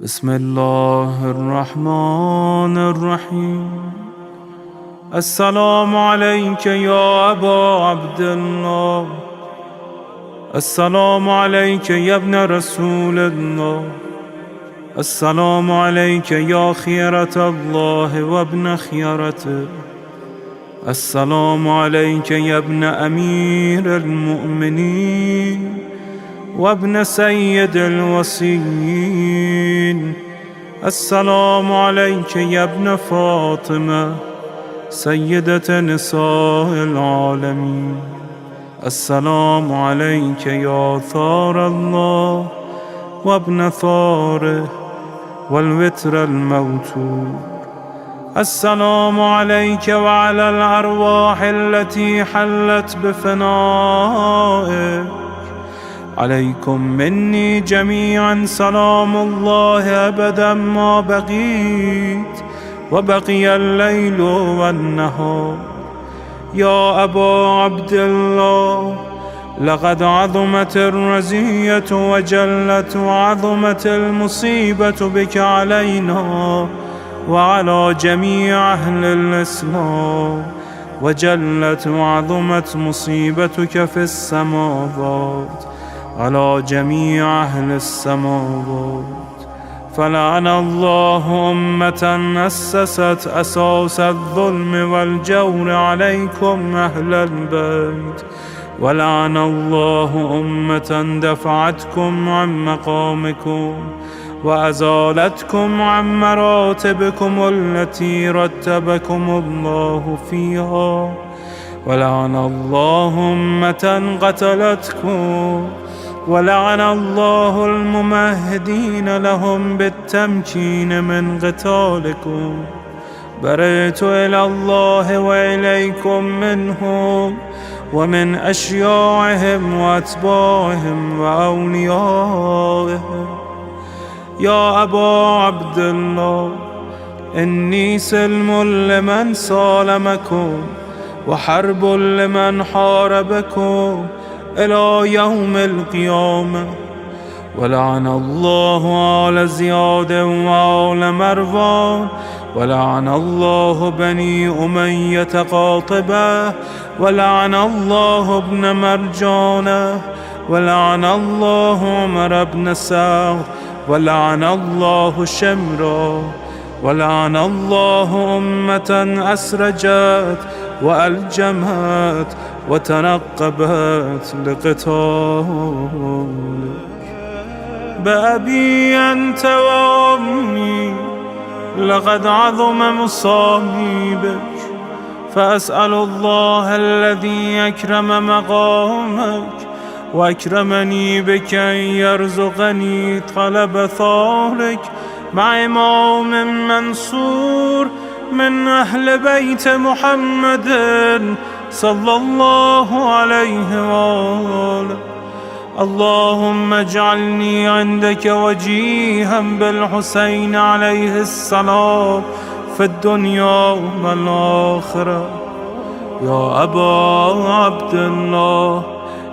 بسم الله الرحمن الرحيم. السلام عليك يا أبا عبد الله. السلام عليك يا ابن رسول الله. السلام عليك يا خيرة الله وابن خيرته. السلام عليك يا ابن أمير المؤمنين وابن سيد الوصيين. السلام عليك يا ابن فاطمة سيدة نساء العالمين. السلام عليك يا ثار الله وابن ثاره والوتر الموتور. السلام عليك وعلى الأرواح التي حلت بفنائك. عليكم مني جميعا سلام الله أبدا ما بقيت وبقي الليل والنهار. يا أبا عبد الله، لقد عظمت الرزية وجلت وعظمت المصيبة بك علينا وعلى جميع أهل الإسلام، وجلت وعظمت مصيبتك في السماوات على جميع أهل السماوات. فلعن الله أمة أسست أساس الظلم والجور عليكم أهل البيت، ولعن الله أمة دفعتكم عن مقامكم وأزالتكم عن مراتبكم التي رتبكم الله فيها، ولعن الله أمة قتلتكم، ولعن الله الممهدين لهم بالتمكين من قتالكم. برئت إلى الله وإليكم منهم ومن أشياعهم وأتباعهم وأوليائهم. يا أبا عبد الله، إني سلم لمن سالمكم وحرب لمن حاربكم إلى يوم القيامة. ولعن الله آل زياد وآل مروان، ولعن الله بني أمية قاطبة، ولعن الله ابن مرجانة، ولعن الله عمر بن سعد، ولعن الله شمرا، ولعن الله أمة أسرجت وألجمت وتنقبت لقتالك. بأبي أنت وأمي، لقد عظم مصابيبك، فأسأل الله الذي أكرم مقامك وأكرمني بك أن يرزقني طلب ثارك مع إمام منصور من أهل بيت محمد صلى الله عليه وآله. اللهم اجعلني عندك وجيها بالحسين عليه السلام في الدنيا والآخرة. يا أبا عبد الله،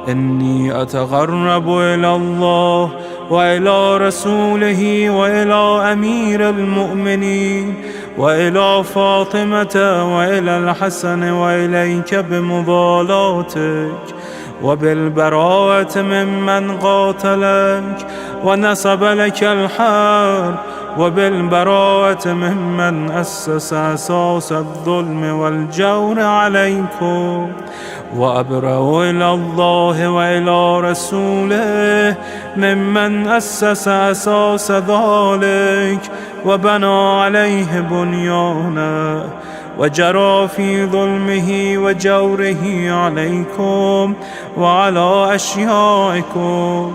إني أتقرب إلى الله وإلى رسوله وإلى أمير المؤمنين وإلى فاطمة وإلى الحسن وإليك بمضالاتك وبالبراءة ممن قاتلك ونصب لك الحرب، وبالبراءة ممن أسس أساس الظلم والجور عليكم. وأبرأ إلى الله وإلى رسوله ممن أسس أساس ذلك وبنى عليه بنيانا وجرى في ظلمه وجوره عليكم وعلى أشيائكم.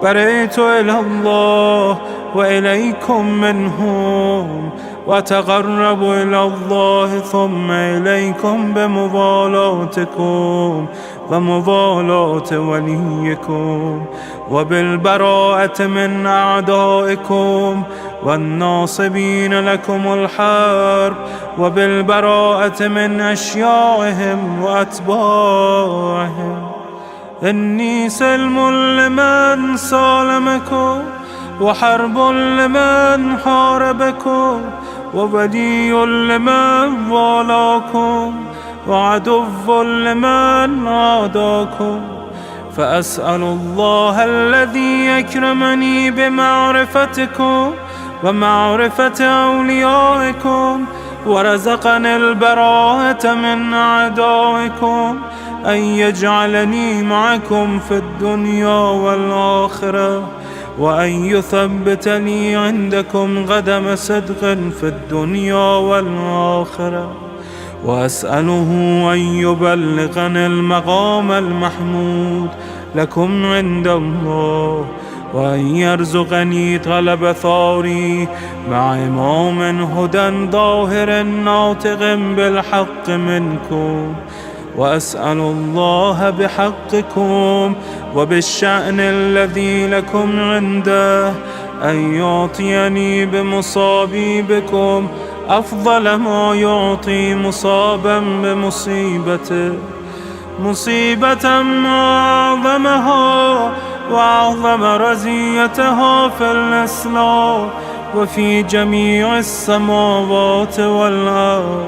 برئت إلى الله وإليكم منهم، وتقرب إلى الله ثم إليكم بمضالاتكم ومضالاة وليكم، وبالبراءة من أعدائكم والناصبين لكم الحرب، وبالبراءة من أشيائهم وأتباعهم. إني سلم لمن سالمكم، وحرب لمن حاربكم، وولي لمن والاكم، وعدو لمن عاداكم. فأسأل الله الذي يكرمني بمعرفتكم ومعرفة أوليائكم، ورزقني البراءة من أعدائكم، أن يجعلني معكم في الدنيا والآخرة، وأن يثبت لي عندكم قدم صدق في الدنيا والآخرة. وأسأله أن يبلغني المقام المحمود لكم عند الله، وأن يرزقني طلب ثاري مع إمام هدى ظاهر ناطق بالحق منكم. وأسأل الله بحقكم وبالشأن الذي لكم عنده أن يعطيني بمصابي بكم أفضل ما يعطي مصابا بمصيبته، مصيبة أعظمها وأعظم رزيتها في الإسلام وفي جميع السماوات والأرض.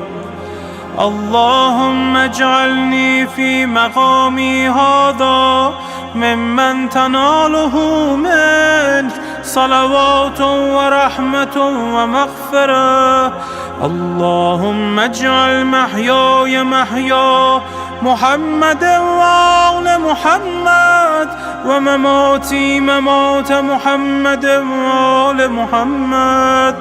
اللهم اجعلني في مقامي هذا ممن تناله منك صلوات ورحمة ومغفرة. اللهم اجعل محياي محيا محمد وآل محمد، ومماتي ممات محمد وآل محمد.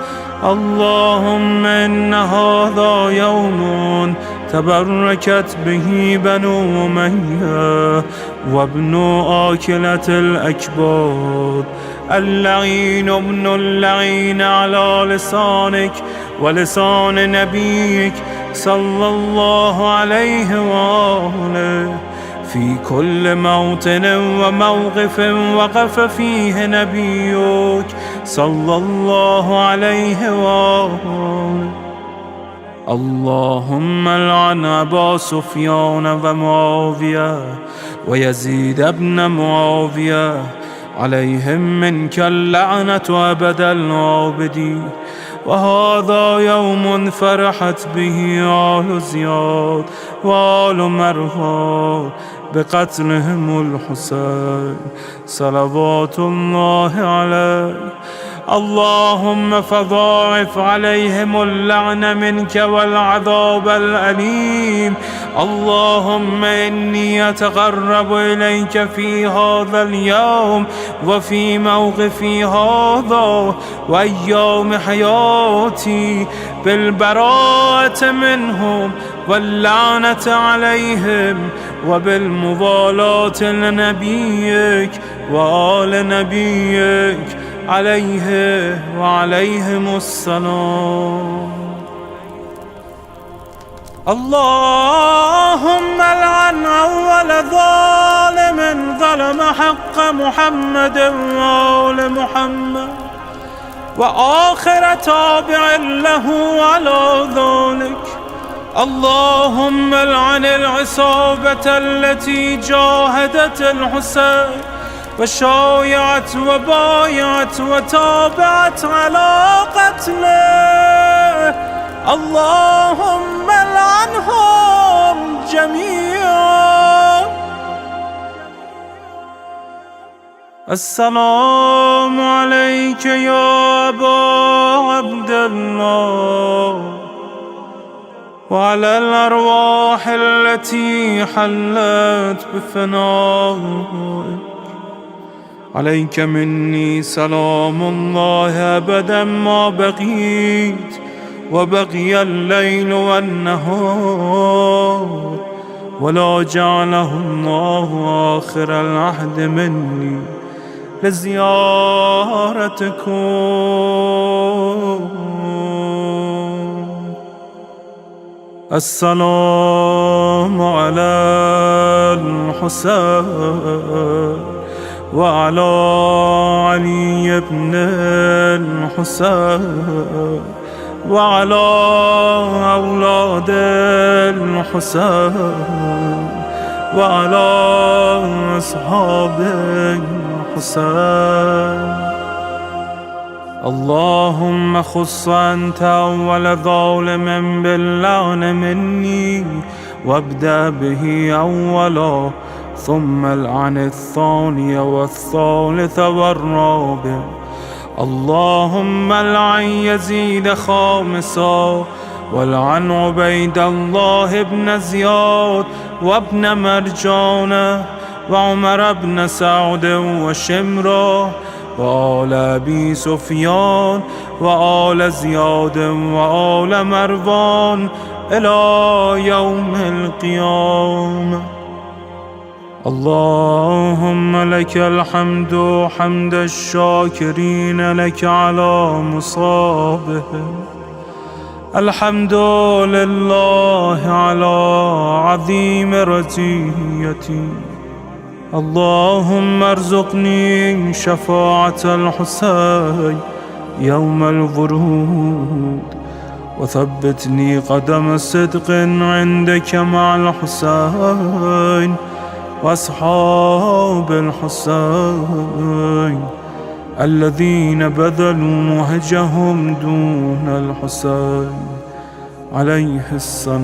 اللهم إن هذا يوم تبركت به بنو أمية وابن آكلة الأكباد، اللعين ابن اللعين على لسانك ولسان نبيك صلى الله عليه وآله، في كل موطن وموقف وقف فيه نبيك صلى الله عليه وآله. اللهم لعن أبا سفيان ومعاوية ويزيد بن معاوية، عليهم منك اللعنة أبد العابدين. وهذا يوم فرحت به آل زياد وآل مروان بقتلهم الحسين صلوات الله عليه. اللهم فضاعف عليهم اللعن منك والعذاب الأليم. اللهم إني أتقرب إليك في هذا اليوم وفي موقفي هذا وأيام حياتي بالبراءة منهم واللعنة عليهم، وبالموالاة لنبيك وآل نبيك عليه وعليهم السلام. اللهم لعن أول ظالم ظلم حق محمد وآل محمد، وآخر تابع له على ذلك. اللهم لعن العصابة التي جاهدت الحسين وشايعت وبايعت وتابعت على قتله. اللهم لعنهم جميعا. السلام عليك يا أبا عبد الله، وعلى الأرواح التي حلت بفنائك. عليك مني سلام الله أبدا ما بقيت وبقي الليل والنهار، ولا جعله الله آخر العهد مني لزيارتكم. السلام على الحسين وعلى علي بن الحسين وعلى أولاد الحسين وعلى أصحاب الحسين. اللهم خص أنت أول ظالم باللعن مني، وابدأ به أولا، ثم العن الثاني والثالث والرابع. اللهم العن يزيد خامسا، والعن عبيد الله بن زياد وابن مرجانة وعمر بن سعد وشمرة وآل أبي سفيان وآل زياد وآل مروان إلى يوم القيامة. اللهم لك الحمد حمد الشاكرين لك على مصابهم. الحمد لله على عظيم رزيتي. اللهم ارزقني شفاعة الحسين يوم الورود، وثبتني قدم صدق عندك مع الحسين وأصحاب الحسين الذين بذلوا مهجهم دون الحسين عليه السلام.